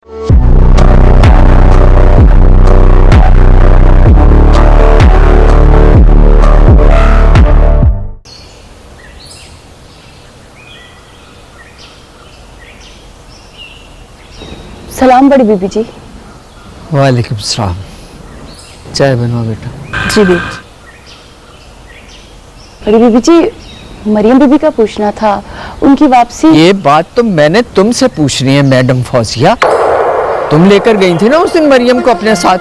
सलाम बड़ी बीबी जी। वालेकुम सलाम। चाय बनवा बेटा। जी बीबी। बड़ी बीबी जी, मरियम बीबी का पूछना था, उनकी वापसी। ये बात तो मैंने तुमसे पूछनी है मैडम फौजिया। तुम लेकर गई थी ना उस दिन मरियम को अपने साथ।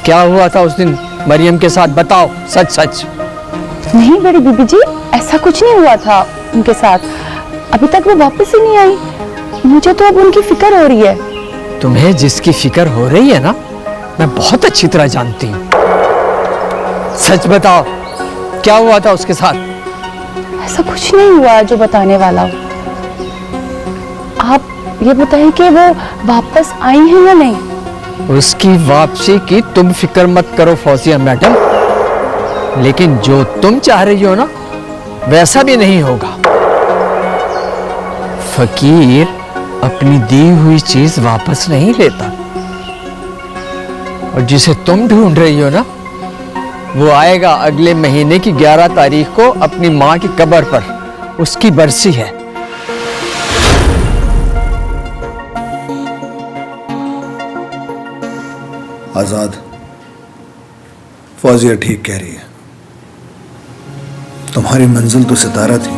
क्या हुआ था उस दिन मरियम के साथ, बताओ सच सच। नहीं बड़ी बीबी जी, ऐसा कुछ नहीं हुआ था उनके साथ। अभी तक वो वापस ही नहीं आई। मुझे तो अब उनकी फिक्र हो रही है। तुम्हें जिसकी फिक्र हो रही है ना, मैं बहुत अच्छी तरह जानती हूँ। सच बताओ, क्या हुआ था उसके साथ? ऐसा कुछ नहीं हुआ जो बताने वाला हो। आप ये बताएं कि वो वापस आई हैं या नहीं। उसकी वापसी की तुम फिक्र मत करो फौजिया मैडम, लेकिन जो तुम चाह रही हो ना, वैसा भी नहीं होगा। फकीर अपनी दी हुई चीज वापस नहीं लेता, और जिसे तुम ढूंढ रही हो ना, वो आएगा अगले महीने की 11 तारीख को अपनी मां की कब्र पर। उसकी बरसी है। आजाद, फौजिया ठीक कह रही है। तुम्हारी मंजिल तो सितारा थी।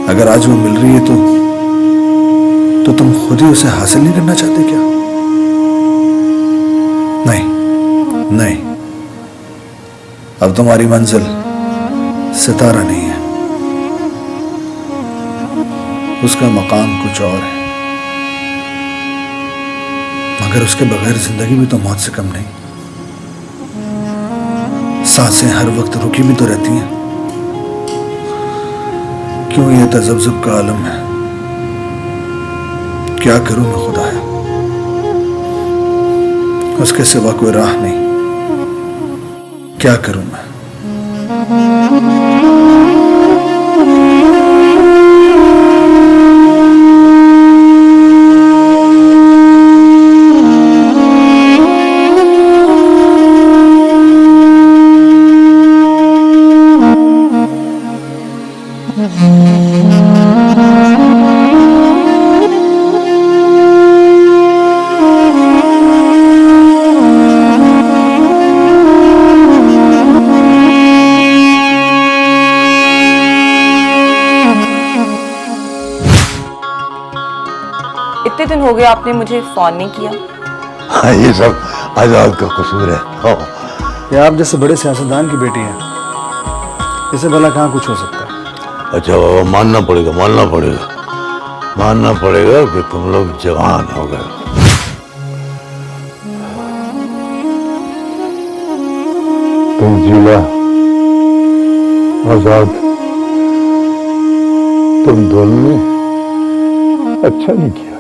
अगर आज वो मिल रही है तो तुम खुद ही उसे हासिल नहीं करना चाहते क्या? नहीं नहीं, अब तुम्हारी मंजिल सितारा नहीं है, उसका मकाम कुछ और है। मगर उसके बगैर जिंदगी भी तो मौत से कम नहीं। सांसें हर वक्त रुकी भी तो रहती हैं। क्यों ये तजब्जुब का आलम है? क्या करूं मैं खुदाया, उसके सिवा कोई राह नहीं। क्या करूं मैं? इतने दिन हो गए आपने मुझे फोन नहीं किया। हाँ, ये सब आजाद का कसूर है। हाँ। ये आप जैसे बड़े सियासतदान की बेटी हैं, इससे भला कहाँ कुछ हो सकता है? अच्छा बाबा, मानना पड़ेगा कि तुम लोग जवान हो गए। तुम जिला, आजाद, तुम दोनों ने अच्छा नहीं किया।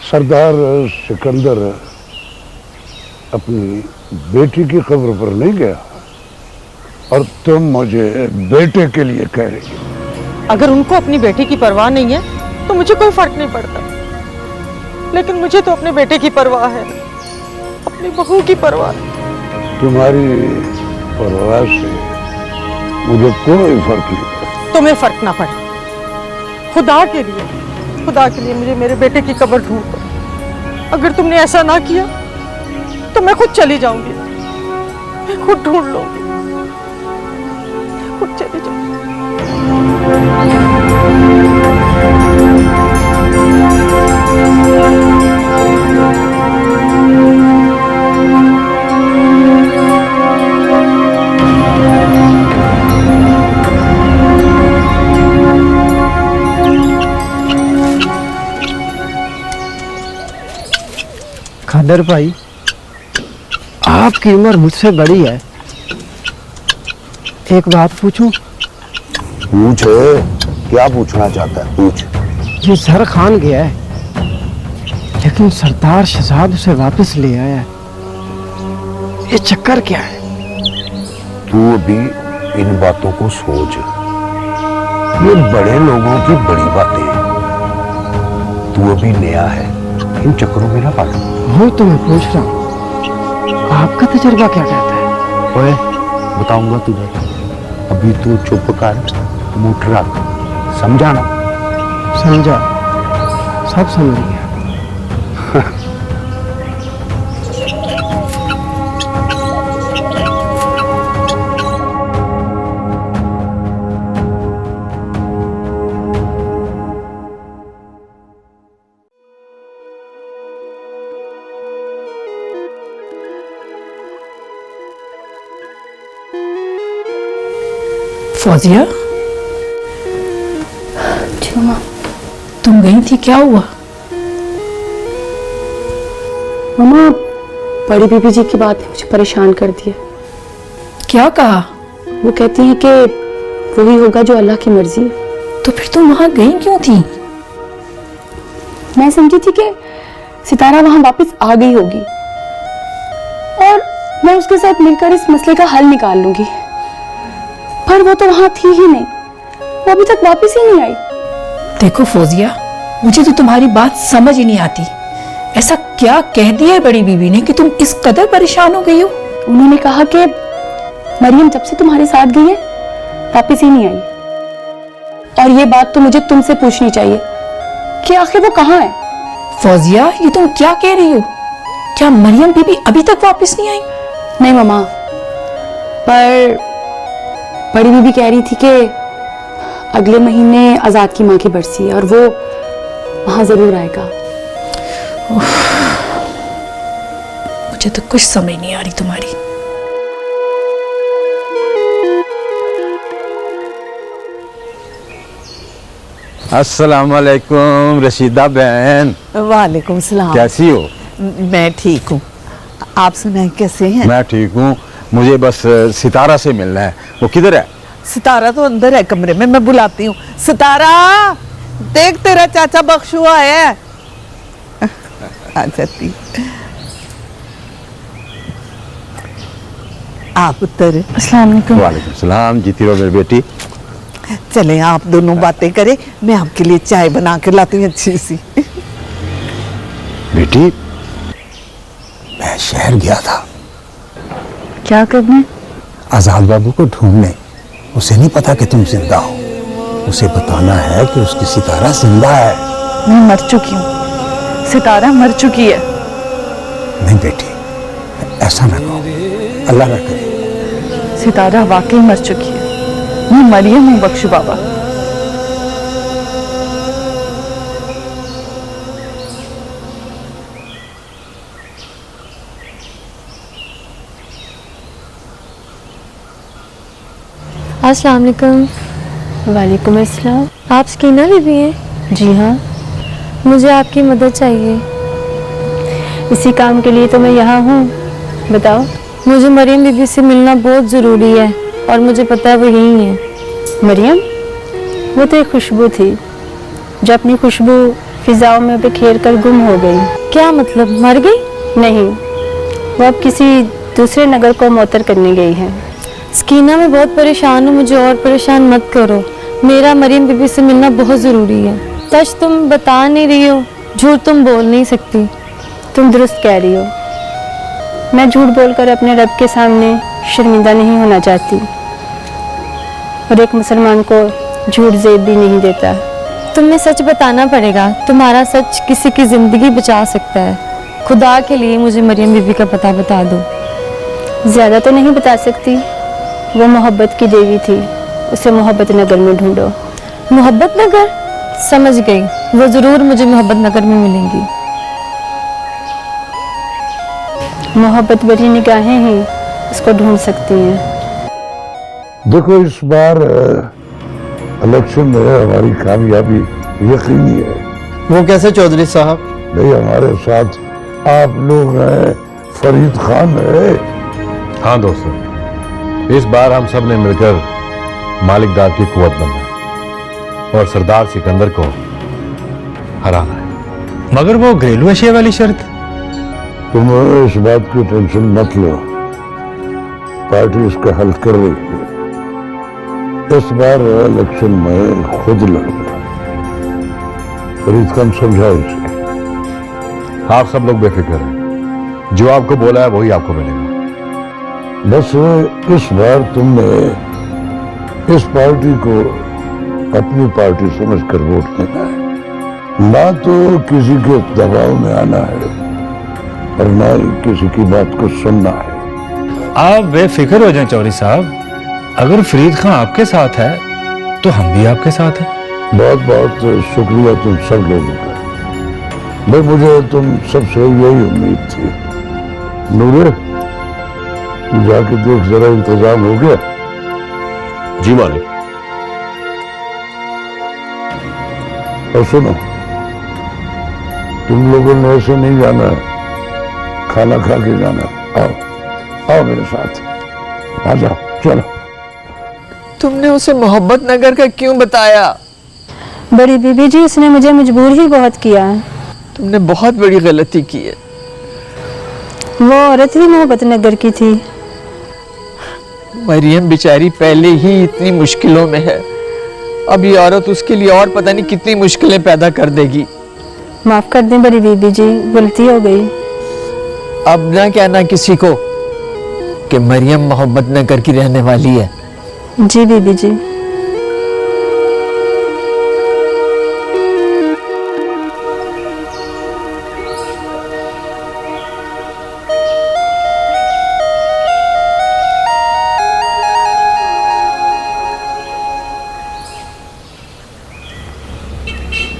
सरदार सिकंदर अपनी बेटी की कब्र पर नहीं गया, और तुम मुझे बेटे के लिए कह रही हो। अगर उनको अपनी बेटी की परवाह नहीं है तो मुझे कोई फर्क नहीं पड़ता, लेकिन मुझे तो अपने बेटे की परवाह है, अपनी बहू की परवाह। तुम्हारी परवाह से मुझे कोई फर्क नहीं पड़ता। तुम्हें फर्क ना पड़े, खुदा के लिए मुझे मेरे बेटे की कब्र ढूंढ दो। अगर तुमने ऐसा ना किया तो मैं खुद चली जाऊंगी, मैं खुद ढूंढ लूंगी, खुद चली जाऊंगी। खादर भाई, आपकी उम्र मुझसे बड़ी है, एक बात पूछूं? पूछ, क्या पूछना चाहता है? पूछ। ये सर खान गया है, लेकिन सरदार शहजाद उसे वापस ले आया है। ये चक्कर क्या है? तू अभी इन बातों को सोच। ये बड़े लोगों की बड़ी बातें हैं। तू अभी नया है, इन चक्करों में ना पड़। वो तो मैं पूछ रहा हूँ, आपका तजुर्बा क्या कहता है? ओए, बताऊंगा तुझे। अभी तू चुप कर, मुठ रख, समझा ना? समझा, सब समझ गया। फौजिया, जी माँ। तुम गई थी, क्या हुआ? मामा, बड़ी बीबी जी की बात ने मुझे परेशान कर दिया। क्या कहा? वो कहती हैं कि वही होगा जो अल्लाह की मर्जी है। तो फिर तुम वहां गई क्यों थी? मैं समझी थी कि सितारा वहां वापस आ गई होगी और मैं उसके साथ मिलकर इस मसले का हल निकाल लूंगी, पर वो तो वहां थी ही नहीं। वो अभी तक वापस ही नहीं आई। देखो फौजिया, मुझे तो तुम्हारी बात समझ ही नहीं आती। ऐसा क्या कह दिया है बड़ी बीबी ने कि तुम इस कदर परेशान हो गई हो? उन्होंने कहा कि मरियम जब से तुम्हारे साथ गई है वापस ही नहीं आई, और ये बात तो मुझे तुमसे पूछनी चाहिए कि आखिर वो कहाँ है। फौजिया, ये तुम क्या कह रही हो? क्या मरियम बीबी अभी तक वापस नहीं आई? नहीं मामा, पर बड़ी बीबी कह रही थी कि अगले महीने आजाद की माँ की बरसी है और वो वहां जरूर आएगा। मुझे तो कुछ समझ नहीं आ रही तुम्हारी। अस्सलाम वालेकुम रशीदा बहन। वालेकुम सलाम। कैसी हो? मैं ठीक हूँ, आप सुनाएं कैसे हैं? मैं ठीक हूँ। मुझे बस सितारा से मिलना है। वो किधर है? सितारा तो अंदर है कमरे में, मैं बुलाती हूँ। सितारा, देख तेरा चाचा बख्शू आया है। आ जाती। आप उत्तर। अस्सलाम वालेकुम। वालेकुम सलाम। जीती रहो मेरी बेटी। चलें आप दोनों बातें करें, मैं आपके लिए चाय बना के लाती हूँ अच्छी सी। बेटी, मैं शहर गया था। क्या करने? आजाद बाबू को ढूंढने। उसे नहीं पता कि तुम जिंदा हो। उसे बताना है कि उसकी सितारा जिंदा है। मैं मर चुकी हूँ, सितारा मर चुकी है। नहीं बेटी, ऐसा ना कहो, अल्लाह ना करे। सितारा वाकई मर चुकी है। मैं मरियम हूँ बख्शू बाबा। अस्सलाम वालेकुम। वालेकुम अस्सलाम। आप सकीना बीबी हैं? जी हाँ। मुझे आपकी मदद चाहिए। इसी काम के लिए तो मैं यहाँ हूँ, बताओ। मुझे मरियम बीबी से मिलना बहुत ज़रूरी है और मुझे पता है वो यहीं है। मरियम? वो तो एक खुशबू थी जो अपनी खुशबू फिजाओं में बिखेर कर गुम हो गई। क्या मतलब, मर गई? नहीं, वो अब किसी दूसरे नगर को मुअत्तर करने गई है। सकीना, मैं बहुत परेशान हूँ, मुझे और परेशान मत करो। मेरा मरियम बीबी से मिलना बहुत ज़रूरी है। सच तुम बता नहीं रही हो, झूठ तुम बोल नहीं सकती। तुम दुरुस्त कह रही हो। मैं झूठ बोलकर अपने रब के सामने शर्मिंदा नहीं होना चाहती, और एक मुसलमान को झूठ ज़ेब भी नहीं देता। तुम्हें सच बताना पड़ेगा, तुम्हारा सच किसी की ज़िंदगी बचा सकता है। खुदा के लिए मुझे मरियम बीबी का पता बता दो। ज़्यादा तो नहीं बता सकती। वो मोहब्बत की देवी थी, उसे मोहब्बत नगर में ढूंढो। मोहब्बत नगर? समझ गई, वो ज़रूर मुझे मोहब्बत नगर में मिलेंगी। मोहब्बत भरी निगाहें ही उसको ढूंढ सकती हैं। देखो, इस बार इलेक्शन में हमारी कामयाबी यकीनी है। वो कैसे चौधरी साहब? नहीं, हमारे साथ आप लोग हैं, फरीद खान है। हाँ दोस्तों, इस बार हम सब ने मिलकर मालिकदार की कुवत बनना और सरदार सिकंदर को हराना है। मगर वो घरेलू अशिया वाली शर्त? तुम इस बात की टेंशन मत लो, पार्टी इसका हल कर रही है। इस बार इलेक्शन में खुद लड़ूंगा। फरीद खान समझाओ इसे। आप सब लोग बेफिक्र हैं, जो आपको बोला है वही आपको मिलेगा। बस इस बार तुमने इस पार्टी को अपनी पार्टी समझकर वोट देना है, ना तो किसी के दबाव में आना है और ना ही किसी की बात को सुनना है। आप बेफिक्र हो जाएं चौधरी साहब, अगर फरीद खान आपके साथ है तो हम भी आपके साथ हैं। बहुत बहुत शुक्रिया तुम सब लोगों का। भाई मुझे तुम सबसे यही उम्मीद थी। नूरे तू जाके देख जरा इंतजाम हो गया? जी मालिक। और सुनो, तुम लोगों ने ऐसे नहीं जाना है, खाना खा के जाना है। आओ आओ मेरे साथ, आ जाओ, चलो। तुमने उसे मोहब्बत नगर का क्यों बताया? बड़ी बीबी जी, उसने मुझे मजबूर ही बहुत किया है। तुमने बहुत बड़ी गलती की है। वो औरत ही मोहब्बत नगर की थी। मरियम बेचारी पहले ही इतनी मुश्किलों में है, अब ये औरत उसके लिए और पता नहीं कितनी मुश्किलें पैदा कर देगी। माफ कर दें बड़ी बीबी जी, गलती हो गई। अब ना कहना किसी को कि मरियम मोहब्बत नगर की रहने वाली है। जी बीबी जी।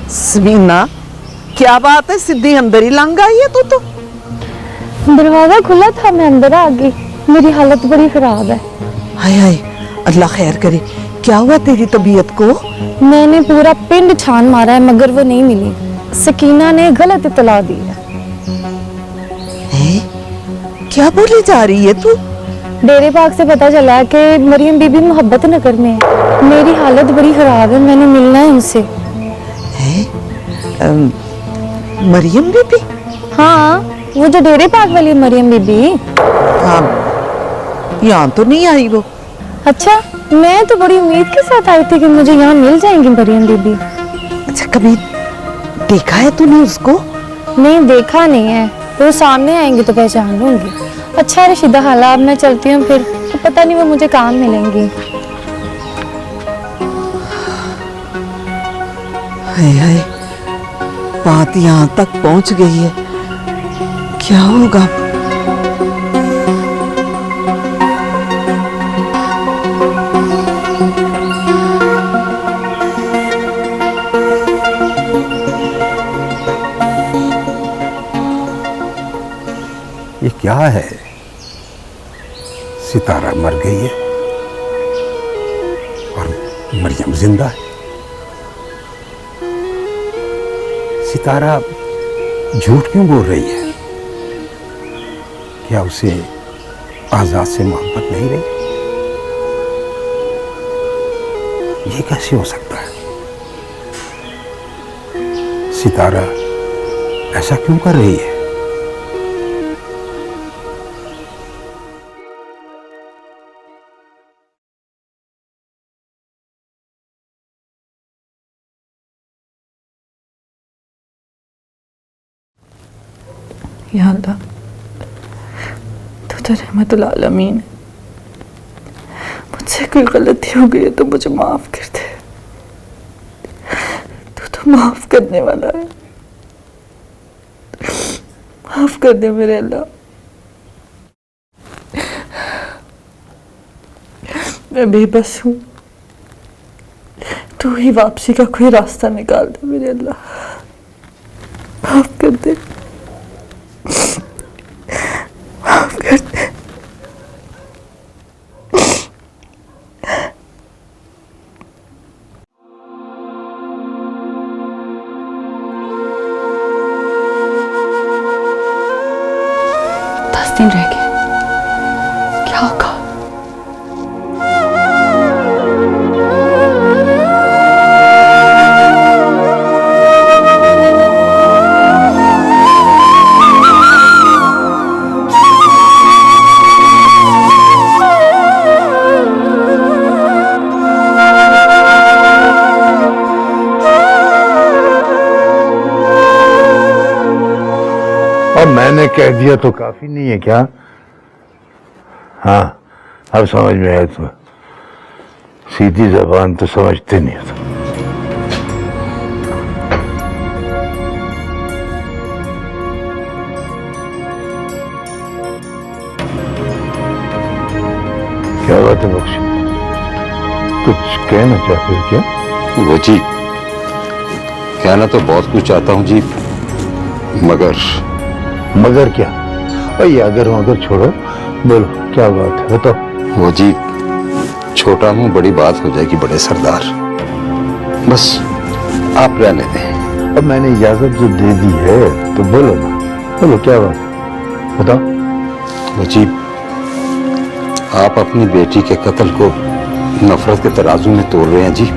समीना, क्या बात है, सीधी अंदर ही लंघ आई है तू तो। दरवाजा खुला था, मैं अंदर आ गई। मेरी हालत बड़ी खराब है। हाय हाय, अल्लाह खैर करे। क्या हुआ तेरी तबीयत को? मैंने पूरा पिंड छान मारा है मगर वो नहीं मिली। सकीना ने गलत इत्तला दी है। क्या बोली जा रही है तू? डेरे बाग से पता चला कि मरियम बीबी मोहब्बत नगर में है। मेरी हालत बड़ी खराब है, मैंने मिलना है उनसे। मरियम बीबी? हाँ, वो जो डेरे बाग वाली मरियम बीबी। हाँ, यहाँ तो नहीं आई वो। अच्छा, मैं तो बड़ी उम्मीद के साथ आई थी कि मुझे यहाँ मिल जाएंगी मरियम बीबी। अच्छा, कभी देखा है तूने उसको? नहीं, देखा नहीं है, तो सामने आएंगे तो पहचान लूंगी। अच्छा रशीदा हाला, अब मैं चलती हूँ, फिर तो पता नहीं वो मुझे काम मिलेंगी। हाय हाय, बात यहाँ तक पहुँच गई है, क्या होगा? ये क्या है? सितारा मर गई है और मरियम जिंदा है। सितारा झूठ क्यों बोल रही है? क्या उसे आजाद से मोहब्बत नहीं रही? ये कैसे हो सकता है? सितारा ऐसा क्यों कर रही है? या अल्लाह, तू तो रहमतुल आलमीन है। मुझसे कोई गलती हो गई है तो मुझे माफ कर दे। तू तो माफ करने वाला है। माफ कर दे मेरे अल्लाह। मैं बेबस हूँ, तू ही वापसी का कोई रास्ता निकाल दे मेरे अल्लाह। माफ कर दे, माफ कर दे। दिन रह गए, क्या होगा? मैंने कह दिया तो काफी नहीं है क्या? हाँ, अब समझ में आया। तो सीधी जबान तो समझते नहीं हो। क्या बात है बख्शी, कुछ कहना चाहते हो क्या? वो जी, कहना तो बहुत कुछ चाहता हूँ जी, मगर क्या? ये अगर मगर छोड़ो, बोलो क्या बात है, बताओ। वो जी, छोटा मुंह बड़ी बात हो जाएगी बड़े सरदार, बस आप रहने दें। अब मैंने इजाजत जो दे दी है तो बोलो ना, बोलो क्या बात है, बताओ। वो जी, आप अपनी बेटी के कत्ल को नफरत के तराजू में तोड़ रहे हैं जी,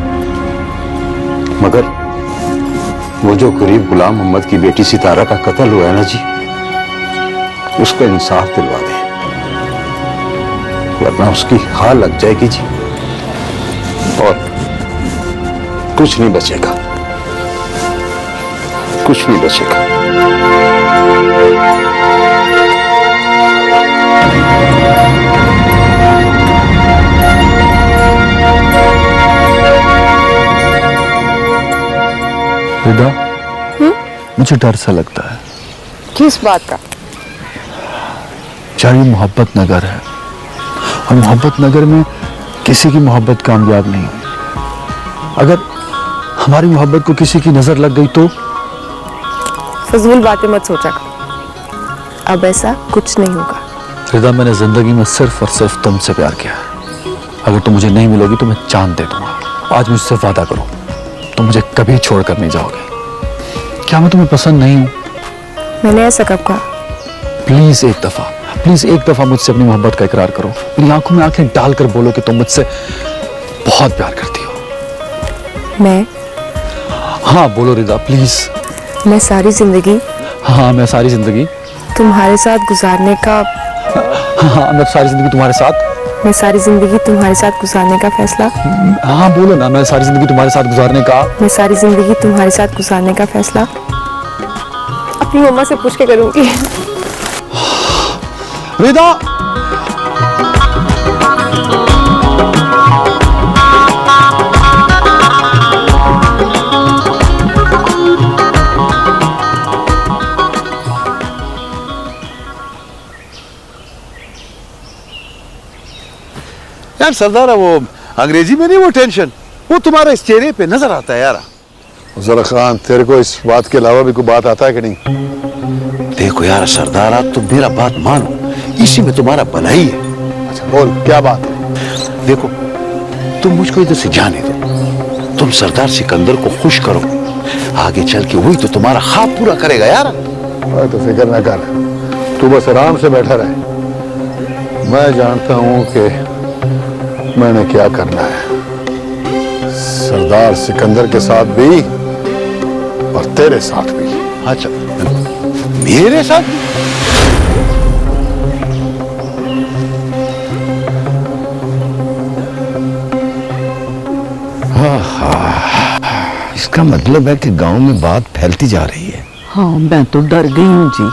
मगर वो जो गरीब गुलाम मोहम्मद की बेटी सितारा का कत्ल हुआ है ना जी, उसका इंसाफ दिलवा दें, वरना उसकी हाल लग जाएगी जी और कुछ नहीं बचेगा, कुछ नहीं बचेगा। रिदा, मुझे डर सा लगता है। किस बात का? चाहे मोहब्बत नगर है और मोहब्बत नगर में किसी की मोहब्बत कामयाब नहीं हुई। अगर हमारी मोहब्बत को किसी की नजर लग गई तो? फजूल बातें मत सोचा कर, अब ऐसा कुछ नहीं होगा। रिदा, मैंने जिंदगी में सिर्फ और सिर्फ तुमसे प्यार किया है। अगर तुम मुझे नहीं मिलोगी तो मैं जान दे दूंगा। आज मुझसे वादा करो, तुम मुझे कभी छोड़कर नहीं जाओगे। क्या मैं तुम्हें पसंद नहीं हूं? मैंने ऐसा कब कहा? प्लीज एक दफा मुझसे अपनी मोहब्बत का इकरार करो। मेरी आंखों में आंखें डालकर बोलो कि तुम मुझसे बहुत प्यार करती हो। मैं? हाँ बोलो रिदा, प्लीज। मैं सारी जिंदगी मैं सारी जिंदगी तुम्हारे साथ गुजारने का मैं सारी जिंदगी तुम्हारे साथ मैं सारी जिंदगी तुम्हारे साथ गुजारने का फैसला बोलो ना। मैं सारी जिंदगी तुम्हारे साथ गुजारने का मैं सारी जिंदगी तुम्हारे साथ गुजारने का फैसला अपनी मम्मा से पूछ के करूंगी। रिदा, यार सरदार, वो अंग्रेजी में नहीं, वो टेंशन वो तुम्हारे इस चेहरे पे नजर आता है यार। जरा खान, तेरे को इस बात के अलावा भी कोई बात आता है कि नहीं? देखो यार सरदार, आप तो मेरा बात मानो, इसी में तुम्हारा भला ही है। अच्छा बोल, क्या बात है? देखो, तुम मुझको इधर से जाने दो, तुम सरदार सिकंदर को खुश करो, आगे चल के वही तो तुम्हारा ख्वाब पूरा करेगा यार। तो फिक्र न कर, तू बस आराम से बैठा रहे। मैं जानता हूं कि मैंने क्या करना है। सरदार सिकंदर के साथ भी और तेरे साथ भी। अच्छा, मेरे साथ? इसका मतलब है कि गांव में बात फैलती जा रही है। हाँ, मैं तो डर गई हूँ जी।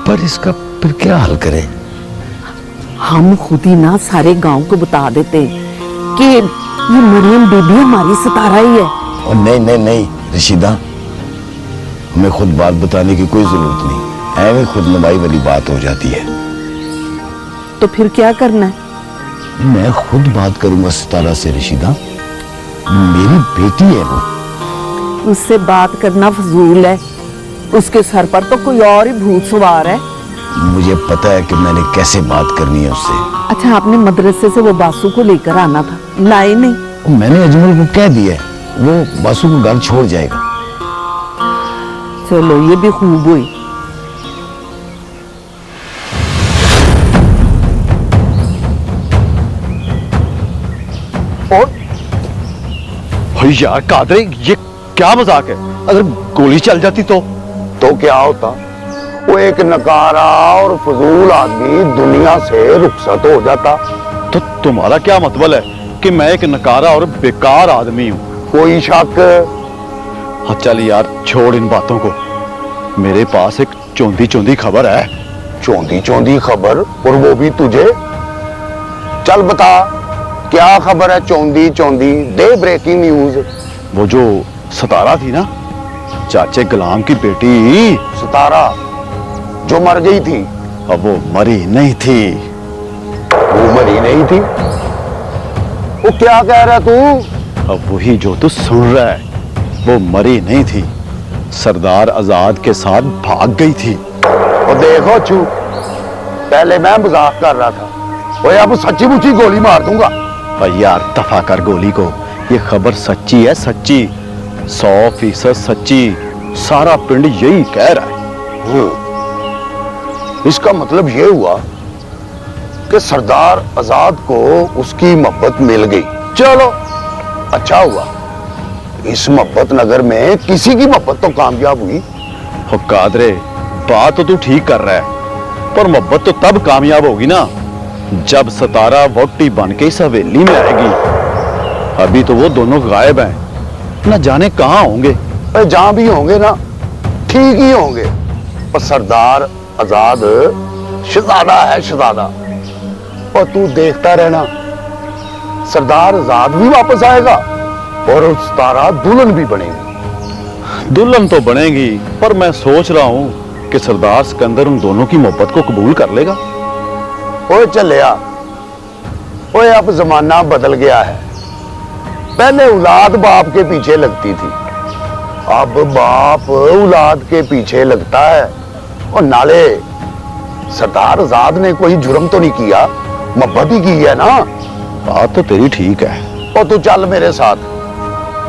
पर इसका फिर क्या हल करें? हम खुद ही ना सारे गांव को बता देते कि ये मरियम बीबी हमारी सितारा ही है। और नहीं रशीदा, हमें खुद बात बताने की कोई जरूरत नहीं। ऐਵੇਂ खुद नुमाई वाली बात हो जाती है। तो फिर क्या करना है? मैं खुद बात करूंगा सितारा से रशीदा, मेरी बेटी है वो। उससे बात करना फजूल है, उसके सर पर तो कोई और ही भूत सवार है। मुझे पता है कि मैंने कैसे बात करनी है उससे। अच्छा, आपने मदरसे से वो बासु को लेकर आना था, लाए नहीं? मैंने अजमल को कह दिया, वो बासु को घर छोड़ जाएगा। चलो, ये भी खूब हुई। और यार कादरे, ये क्या मजाक है? अगर गोली चल जाती तो क्या होता? वो एक नकारा और फजूल आदमी दुनिया से रुखसत हो जाता। तो तुम्हारा क्या मतलब है कि मैं एक नकारा और बेकार आदमी हूँ? कोई शक? हाँ चल यार, छोड़ इन बातों को। मेरे पास एक चौंधी चौंधी खबर है। चौंधी चौंधी खबर, और वो भी तुझे? चल बता, क्या खबर है? चौंधी चौंधी, दे ब्रेकिंग न्यूज। वो जो सतारा थी ना, चाचे गुलाम की बेटी। सतारा जो मर गई थी? अब वो मरी नहीं थी। वो मरी नहीं थी? वो क्या कह रहा तू? अब वही जो तू सुन रहा है, वो मरी नहीं थी, सरदार आजाद के साथ भाग गई थी। और देखो चू, पहले मैं मजाक कर रहा था, ओए अब सच्ची मुच्ची गोली मार दूंगा। और यार दफा कर गोली को, ये खबर सच्ची है, सच्ची 100% सच्ची। सारा पिंड यही कह रहा है। इसका मतलब ये हुआ कि सरदार आजाद को उसकी मोहब्बत मिल गई। चलो अच्छा हुआ, इस मोहब्बत नगर में किसी की मोहब्बत तो कामयाब हुई। हो कादरे, बात तो तू ठीक कर रहा है, पर मोहब्बत तो तब कामयाब होगी ना जब सतारा वोटी बन के इस हवेली में आएगी। अभी तो वो दोनों गायब हैं, न जाने कहां होंगे। जहां भी होंगे ना, ठीक ही होंगे। पर सरदार आजाद शहजादा है, शहजादा। और तू देखता रहना, सरदार आजाद भी वापस आएगा और उस तारा दुल्हन भी बनेगी। दुल्हन तो बनेगी, पर मैं सोच रहा हूं कि सरदार सिकंदर उन दोनों की मोहब्बत को कबूल कर लेगा। ओए चलिया, ओए अब जमाना बदल गया है। पहले औलाद बाप के पीछे लगती थी, अब बाप औलाद के पीछे लगता है। और नाले सरदार आजाद ने कोई जुर्म तो नहीं किया, मोहब्बत ही की है ना। बात तो तेरी ठीक है। और तू चल मेरे साथ,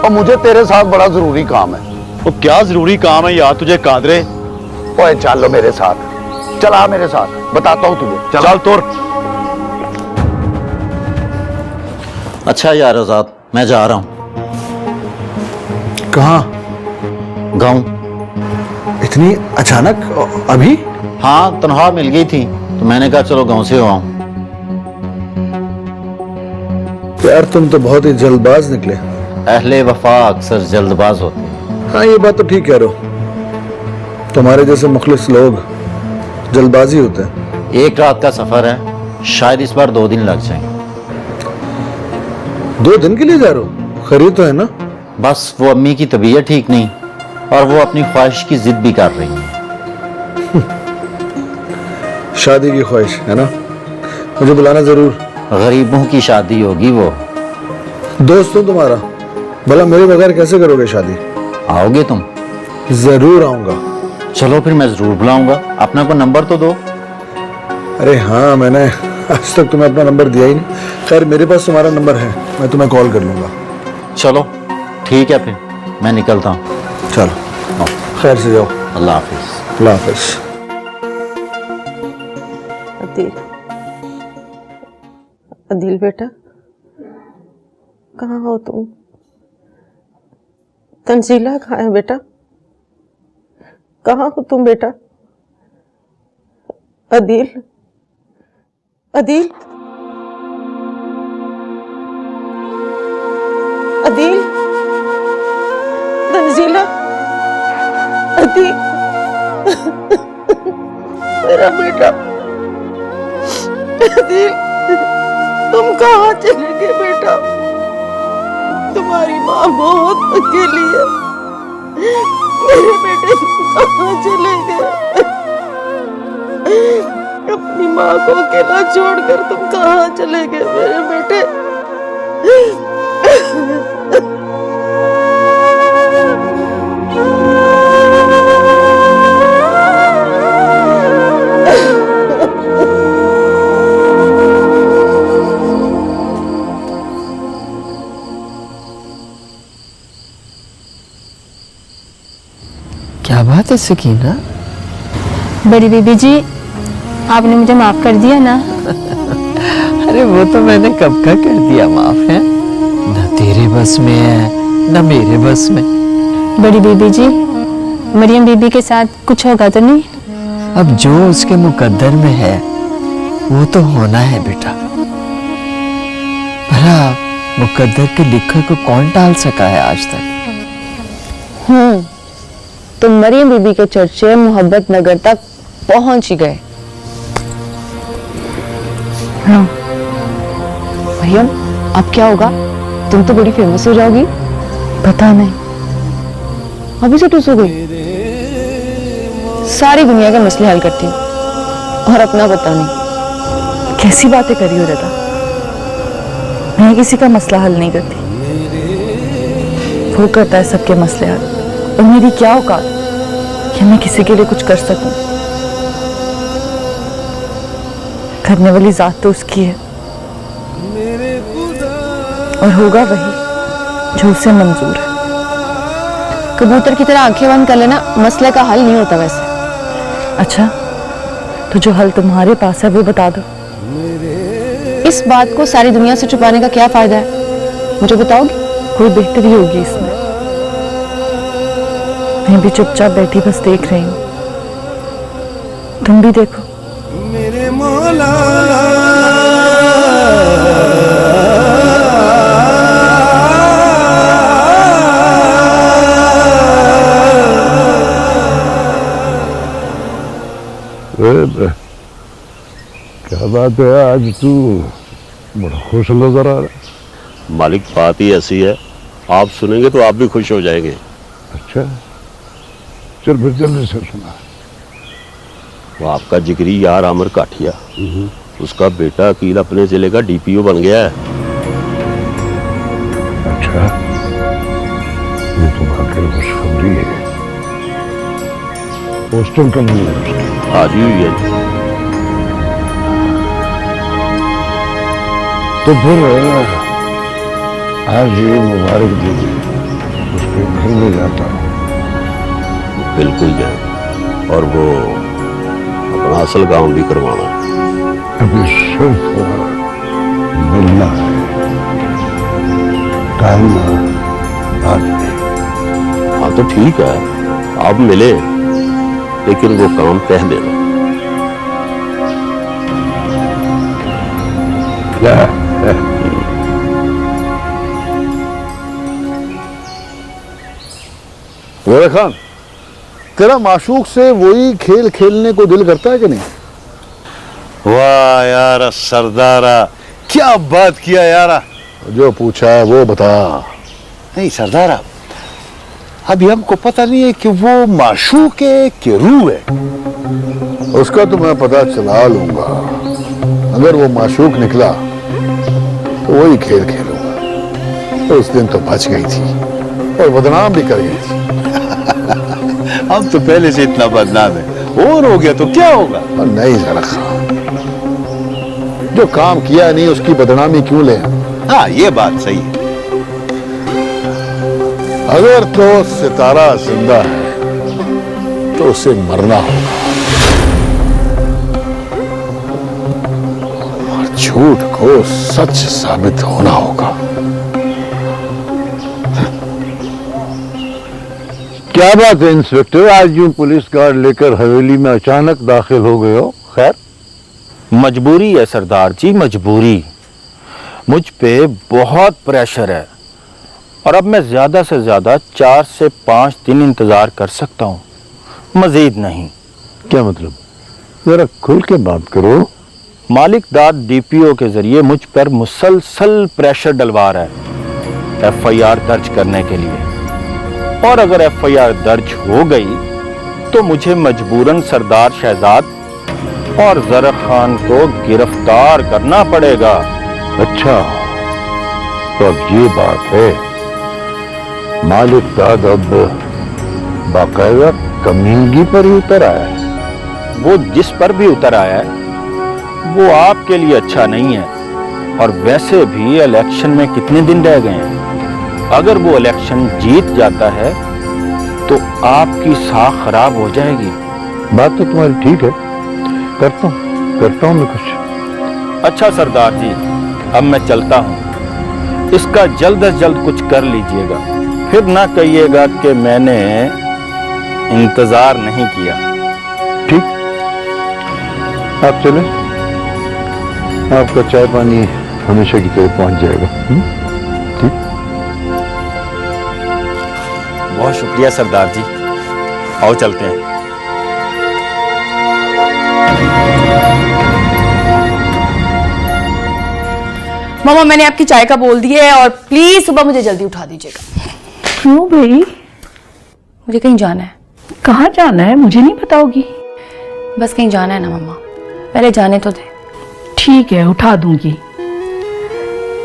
और मुझे तेरे साथ बड़ा जरूरी काम है। तो क्या जरूरी काम है यार तुझे कादरे? ओए चल मेरे साथ, चला मेरे साथ, बताता हूं तुझे। चल तुर। अच्छा यार आजाद, मैं जा रहा हूँ। कहाँ? गाँव। इतनी अचानक अभी? हाँ, तनख्वाह मिल गई थी तो मैंने कहा चलो गाँव से हो आऊं। यार तुम तो बहुत ही जल्दबाज निकले। अहले वफा अक्सर जल्दबाज होते हैं। हाँ ये बात तो ठीक कह रहे हो, तुम्हारे जैसे मुखलिस लोग जल्दबाजी होते हैं। एक रात का सफर है, शायद इस बार 2 दिन लग जाएंगे। 2 दिन के लिए जा रहे हो? खरीद तो है ना? बस वो अम्मी की तबीयत ठीक नहीं और वो अपनी ख्वाहिश की जिद भी कर रही है। शादी की ख्वाहिश है ना? मुझे बुलाना जरूर। गरीबों की शादी होगी वो। दोस्त हूं तुम्हारा, भला मेरे बगैर कैसे करोगे शादी? आओगे तुम? जरूर आऊंगा। चलो फिर मैं जरूर बुलाऊंगा। अपना को नंबर तो दो। अरे हाँ, मैंने आज तक तुम्हें अपना नंबर दिया ही नहीं। खैर मेरे पास तुम्हारा नंबर है, मैं तुम्हें कॉल कर लूंगा। चलो ठीक है, फिर मैं निकलता हूँ। चलो खैर से जाओ। अल्लाह हाफिज। अल्लाह हाफिज। अदिल बेटा, कहाँ हो तुम? तंजीला कहाँ है बेटा? कहाँ हो तुम बेटा? अदिल, अदिल, अदिल, तंजीला, अदिल, मेरा बेटा। अदिल, तुम कहाँ चले गए बेटा? तुम्हारी माँ बहुत अकेली है। मेरे बेटे कहाँ चले गए? अपनी माँ को अकेला छोड़कर तुम कहाँ चले गए मेरे बेटे? क्या बात है सकीना? बड़ी बीबी जी, आपने मुझे माफ कर दिया ना? अरे वो तो मैंने कब का कर दिया माफ है, न तेरे बस में है न मेरे बस में। बड़ी बीबी जी, मरियम बीबी के साथ कुछ होगा तो नहीं? अब जो उसके मुकद्दर में है वो तो होना है बेटा। भला मुकद्दर के लिखे को कौन टाल सका है आज तक? तो मरियम बीबी के चर्चे मोहब्बत नगर तक पहुंच ही गए। हाँ मरियम, अब क्या होगा? तुम तो बड़ी फेमस हो जाओगी। पता नहीं, अभी से टूस हो गई। सारी दुनिया के मसले हल करती हूँ और अपना पता नहीं। कैसी बातें करी हो रदा? मैं किसी का मसला हल नहीं करती, वो करता है सबके मसले हल। और मेरी क्या औकात कि मैं किसी के लिए कुछ कर सकूं? करने वाली जात तो उसकी है और होगा वही जो उसे मंजूर है। कबूतर की तरह आंखें बंद कर लेना मसले का हल नहीं होता वैसे। अच्छा, तो जो हल तुम्हारे पास है वो बता दो। इस बात को सारी दुनिया से छुपाने का क्या फायदा है? मुझे बताओगी? कोई बेहतरी होगी इसमें? मैं भी चुपचाप बैठी बस देख रही हूँ, तुम भी देखो। मेरे मौला क्या बात है, आज तू बड़ा खुश नजर आ रहा है। मालिक, बात ही ऐसी है, आप सुनेंगे तो आप भी खुश हो जाएंगे। अच्छा, चल फिर जल्दी से सुना। वो आपका जिगरी यार आमिर काठिया, उसका बेटा अकील अपने जिले का डीपीओ बन गया है। अच्छा, ये तो वाकई खुशखबरी है। पोस्टल कब हुई है उसकी? आज ही हुई है। तो फिर आज ये मुबारक दीजिए, उसके घर में जाता हूँ। बिल्कुल जाए, और वो अपना असल काम भी करवाना है। अभी सिर्फ मिलना है, टाइम आज नहीं। हाँ तो ठीक है, आप मिले, लेकिन वो काम कह देना। गोरा खान, तेरा माशूक से वही खेल खेलने को दिल करता है कि नहीं? वाह यार सरदारा, क्या बात किया यार। जो पूछा है वो बता। नहीं सरदारा, अभी हमको पता नहीं है कि वो माशूक है कि रूह है। उसका तो मैं पता चला लूंगा। अगर वो माशूक निकला तो वही खेल खेलूंगा। तो उस दिन तो बच गई थी और बदनाम भी कर गई थी। हम तो पहले से इतना बदनाम है, और हो गया तो क्या होगा? और नहीं जरा खान, जो काम किया नहीं उसकी बदनामी क्यों ले? हाँ ये बात सही है। अगर तो सितारा जिंदा है तो उसे मरना होगा और झूठ को सच साबित होना होगा। क्या बात है इंस्पेक्टर, आज यूं पुलिस गार्ड लेकर हवेली में अचानक दाखिल हो गए हो? खैर? मजबूरी है सरदार जी, मजबूरी। मुझ पे बहुत प्रेशर है और अब मैं ज्यादा से ज्यादा 4 से 5 दिन इंतजार कर सकता हूँ, मजीद नहीं। क्या मतलब? जरा खुल के बात करो। मालिक दाद डीपीओ के जरिए मुझ पर मुसलसल प्रेशर डलवा रहा है FIR दर्ज करने के लिए, और अगर FIR दर्ज हो गई तो मुझे मजबूरन सरदार शहजाद और जरा खान को गिरफ्तार करना पड़ेगा। अच्छा, तो अब ये बात है, मालिक दाद अब बाकायदा कमीनगी पर ही उतर आया है। वो जिस पर भी उतर आया है वो आपके लिए अच्छा नहीं है, और वैसे भी इलेक्शन में कितने दिन रह गए हैं। अगर वो इलेक्शन जीत जाता है तो आपकी साख खराब हो जाएगी। बात तो तुम्हारी ठीक है, करता हूं मैं कुछ। अच्छा सरदार जी, अब मैं चलता हूँ। इसका जल्द से जल्द कुछ कर लीजिएगा, फिर ना कहिएगा कि मैंने इंतजार नहीं किया। ठीक, आप चलें, आपका चाय पानी हमेशा की तरह पहुंच जाएगा। ठीक, बहुत शुक्रिया सरदार जी। आओ चलते हैं। मामा मैंने आपकी चाय का बोल दिया है और प्लीज सुबह मुझे जल्दी उठा दीजिएगा। क्यों भाई? मुझे कहीं जाना है। कहाँ जाना है मुझे नहीं बताओगी? बस कहीं जाना है ना मम्मा, पहले जाने तो दे। ठीक है उठा दूंगी।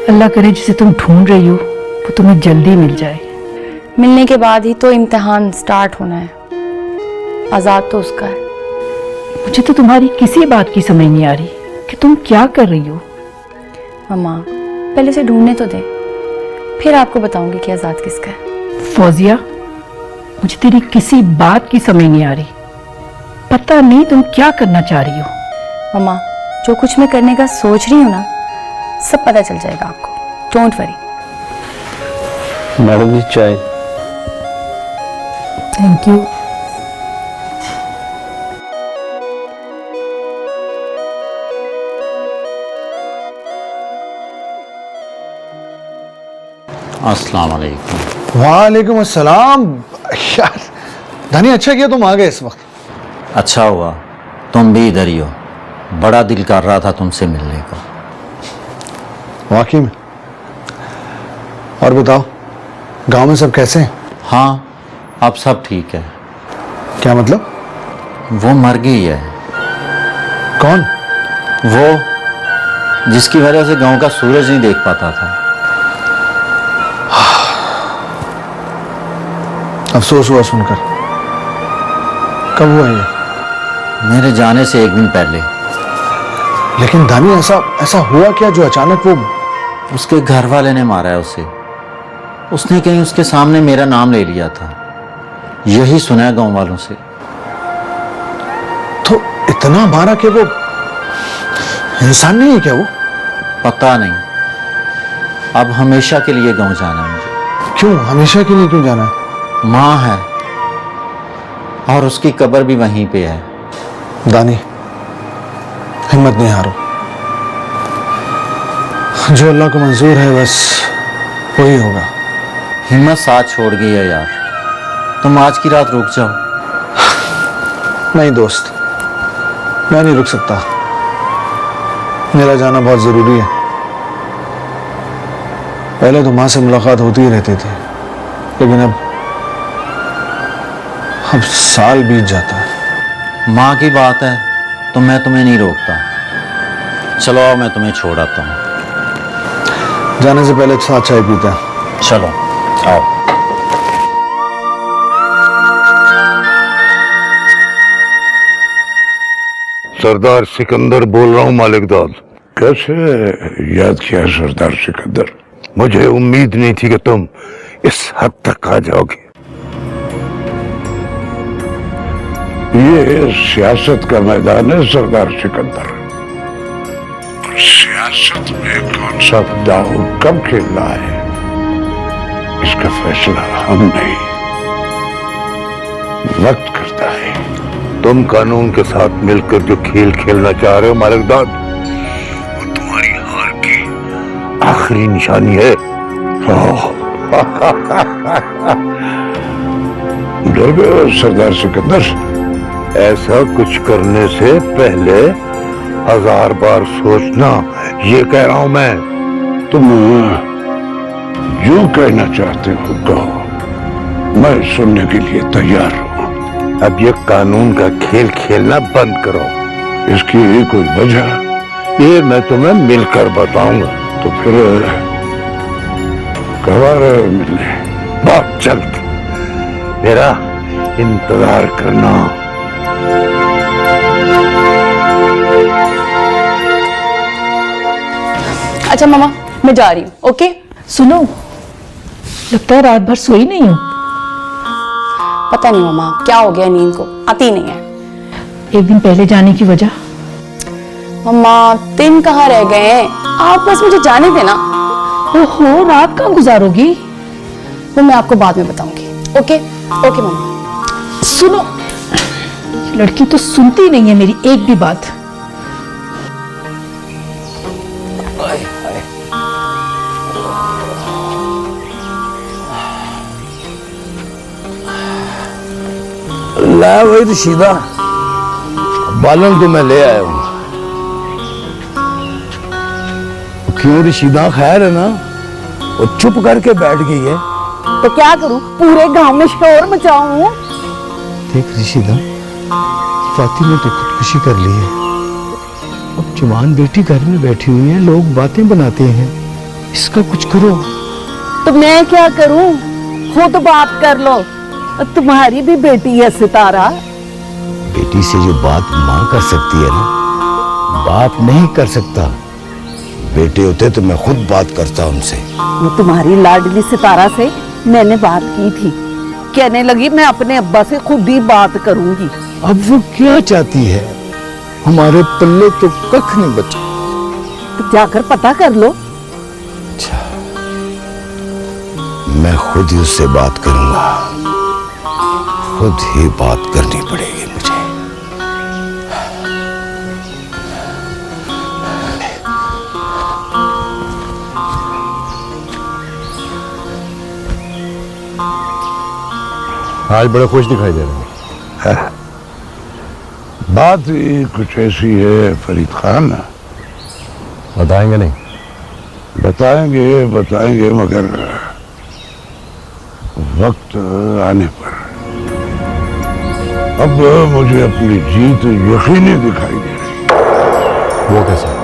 अल्लाह करे जिसे तुम ढूंढ रही हो वो तुम्हें जल्दी मिल जाए। मिलने के बाद ही तो इम्तिहान स्टार्ट होना है, आजाद तो उसका है। मुझे तो तुम्हारी किसी बात की समझ नहीं आ रही कि तुम क्या कर रही हो। मम्मा पहले से ढूंढने तो दे, फिर आपको बताऊंगी कि आजाद किसका है। फौजिया मुझे तेरी किसी बात की समझ नहीं आ रही। पता नहीं तुम क्या करना चाह रही हो। मम्मा जो कुछ मैं करने का सोच रही हूँ ना, सब पता चल जाएगा आपको, डोंट वरी। मैडम जी चाय। Thank you. अस्सलाम वालेकुम। वालेकुम अस्सलाम। यार धनी अच्छा किया तुम आ गए इस वक्त। अच्छा हुआ तुम भी इधर ही हो, बड़ा दिल कर रहा था तुमसे मिलने को। वाकई में। और बताओ गांव में सब कैसे हैं? हाँ अब सब ठीक है। क्या मतलब? वो मर गई है। कौन? वो जिसकी वजह से गांव का सूरज नहीं देख पाता था। अफसोस हुआ सुनकर। कब हुआ ये? मेरे जाने से एक दिन पहले। लेकिन दानी ऐसा हुआ क्या जो अचानक वो? उसके घर वाले ने मारा है उसे। उसने कहीं उसके सामने मेरा नाम ले लिया था, यही सुना है गांव वालों से। तो इतना मारा कि वो इंसान नहीं है क्या वो? पता नहीं। अब हमेशा के लिए गांव जाना है मुझे। क्यों हमेशा के लिए क्यों जाना है? माँ है और उसकी कब्र भी वहीं पे है। दानी हिम्मत नहीं हारो, जो अल्लाह को मंजूर है बस वही होगा। हिम्मत साथ छोड़ गई है यार, तुम आज की रात रुक जाओ। नहीं दोस्त, मैं नहीं रुक सकता, मेरा जाना बहुत जरूरी है। पहले तो माँ से मुलाकात होती ही रहती थी, लेकिन अब साल बीत जाता है। माँ की बात है तो मैं तुम्हें नहीं रोकता। चलो आओ मैं तुम्हें छोड़ आता हूँ। जाने से पहले साथ चाय पीते हैं। चलो आओ। सरदार सिकंदर बोल रहा हूँ मालिकदाद। कैसे याद किया सरदार सिकंदर? मुझे उम्मीद नहीं थी कि तुम इस हद तक आ जाओगे। ये सियासत का मैदान है सरदार सिकंदर। सियासत में कौन सा दाव कब खेलना है, इसका फैसला हम नहीं, वक्त करता है। तुम कानून के साथ मिलकर जो खेल खेलना चाह रहे हो मालिकदाद, वो तुम्हारी हार की आखिरी निशानी है। डर गए हो सरदार सिकंदर? ऐसा कुछ करने से पहले 1000 बार सोचना, ये कह रहा हूं मैं। तुम जो कहना चाहते हो कहो, मैं सुनने के लिए तैयार हूं। अब ये कानून का खेल खेलना बंद करो। इसकी कोई वजह ये मैं तुम्हें मिलकर बताऊंगा। तो फिर कब आ रहे हो मिलने? बहुत जल्द, मेरा इंतजार करना। अच्छा मामा मैं जा रही हूँ, ओके? सुनो, लगता है रात भर सोई नहीं हूँ। पता नहीं मामा क्या हो गया, नींद को आती नहीं है। एक दिन पहले जाने की वजह? मम्मा दिन कहाँ रह गए हैं, आप बस मुझे जाने देना। ओहो रात कहाँ गुजारोगी? वो मैं आपको बाद में बताऊंगी, ओके? ओके मम्मा। सुनो, लड़की तो सुनती नहीं है मेरी एक भी बात। ला वही रशीदा, बालन तो मैं ले आया हूं। क्यों रशीदा, खैर है ना? वो चुप करके बैठ गई है। तो क्या करूं, पूरे गांव में शोर मचाऊं? देख रशीदा, फातिमा ने तो खुदकुशी कर ली है। अब जवान बेटी घर में बैठी हुई है, लोग बातें बनाते हैं, इसका कुछ करो। तो मैं क्या करूं? खुद बात कर लो, तुम्हारी भी बेटी है सितारा। बेटी से जो बात मां कर सकती है ना, बाप नहीं कर सकता। बेटे होते तो मैं खुद बात करता उनसे। वो तुम्हारी लाडली सितारा से मैंने बात की थी, कहने लगी मैं अपने अब्बा से खुद ही बात करूंगी। अब वो क्या चाहती है? हमारे पल्ले तो कख नहीं बचा। तो जाकर पता कर लो। अच्छा, मैं खुद ही उससे बात करूंगा, खुद ही बात करनी पड़ेगी मुझे। आज बड़ा खुश दिखाई दे रहा है। बात ही कुछ ऐसी है फरीद खान, बताएंगे नहीं? बताएंगे बताएंगे, मगर वक्त आने पर। अब मुझे अपनी जीत यकीनी दिखाई दे रही। वो कैसे?